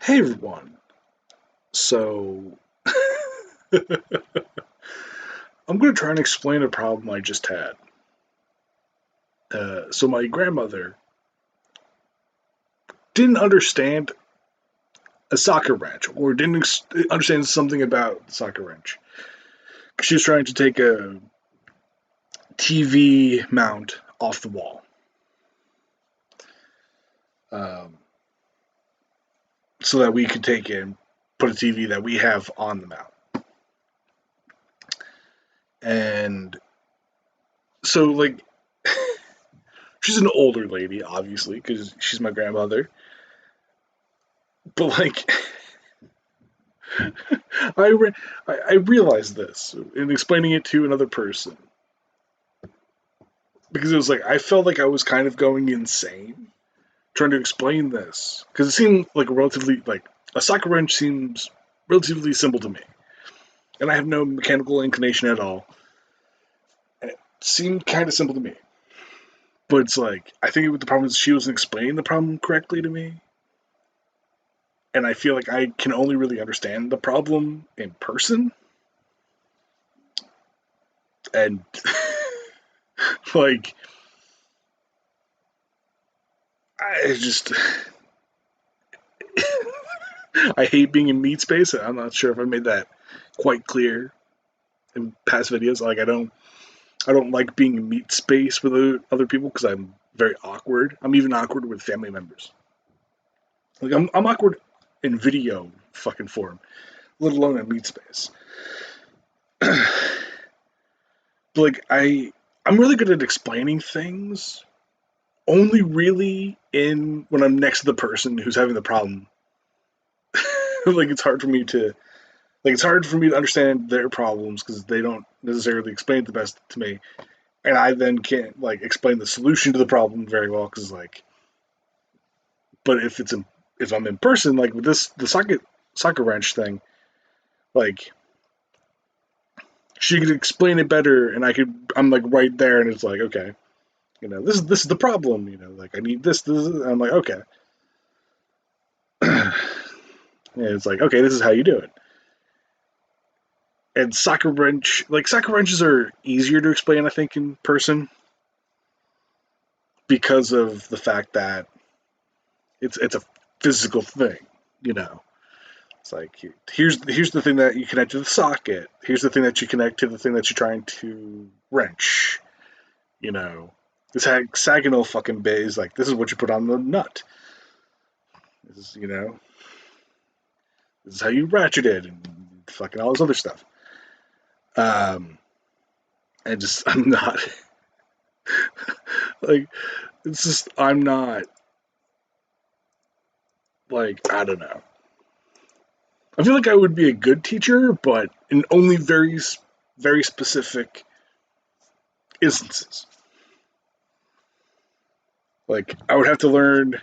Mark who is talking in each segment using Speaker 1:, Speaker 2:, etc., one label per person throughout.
Speaker 1: Hey everyone. So I'm going to try and explain a problem I just had. So my grandmother didn't understand a soccer wrench, or didn't understand something about the soccer wrench. She was trying to take a TV mount off the wall, um, so that we could take it and put a TV that we have on the mount. And so, like, she's an older lady, obviously, because she's my grandmother. But like, I, re- I realized this in explaining it to another person because it was like I felt like I was kind of going insane trying to explain this because it seemed like a socket wrench seems relatively simple to me, and I have no mechanical inclination at all. And it seemed kind of simple to me, but it's like I think the problem is she wasn't explaining the problem correctly to me, and I feel like I can only really understand the problem in person, and like I just I hate being in meat space. I'm not sure if I made that quite clear in past videos. Like I don't like being in meat space with other people because I'm very awkward. I'm even awkward with family members. Like I'm awkward in video fucking form, let alone in meat space. Like I'm really good at explaining things. Only really in when I'm next to the person who's having the problem. Like it's hard for me to understand their problems because they don't necessarily explain it the best to me, and I then can't like explain the solution to the problem very well because like, but if I'm in person, like with the soccer wrench thing, like she could explain it better, and I'm like right there, and it's like okay, this is the problem, like I need this I'm like okay, and it's like okay, this is how you do it. And soccer wrenches are easier to explain, I think, in person because of the fact that it's a physical thing, you know. It's like here's the thing that you connect to the socket. Here's the thing that you connect to the thing that you're trying to wrench. You know, this hexagonal fucking bay is like this is what you put on the nut. This is this is how you ratchet it and fucking all this other stuff. Um, and just I'm not like it's just I'm not like I don't know. I feel like I would be a good teacher, but in only very specific instances. Like I would have to learn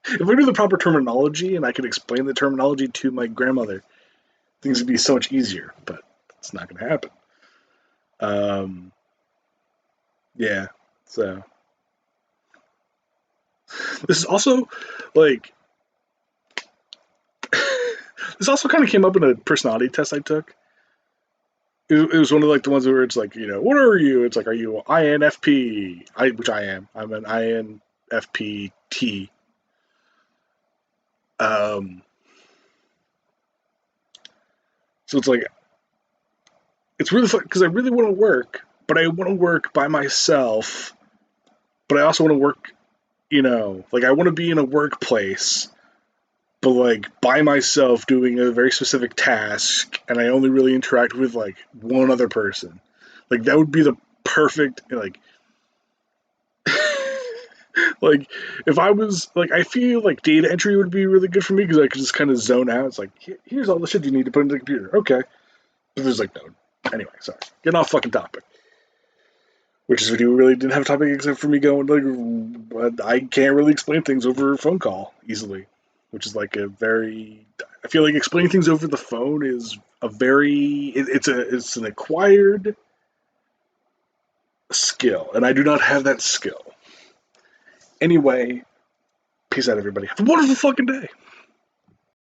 Speaker 1: if I knew the proper terminology and I could explain the terminology to my grandmother, things would be so much easier. But it's not going to happen. Um, yeah. So this is also like this also kind of came up in a personality test I took. It was one of like the ones where it's like what are you? It's like are you INFP? Which I am. I'm an INFPT. Um, so it's like it's really fun because I really want to work, but I want to work by myself. But I also want to work, like I want to be in a workplace, but like by myself doing a very specific task, and I only really interact with like one other person. Like that would be the perfect like if I was like I feel like data entry would be really good for me because I could just kind of zone out. It's like here's all the shit you need to put into the computer. Okay, but there's like no. Anyway, sorry, getting off fucking topic. Which is video really didn't have a topic except for me going like I can't really explain things over a phone call easily, which is like a very I feel like explaining things over the phone is a very it's an acquired skill, and I do not have that skill. Anyway, Peace out, everybody. Have a wonderful fucking day.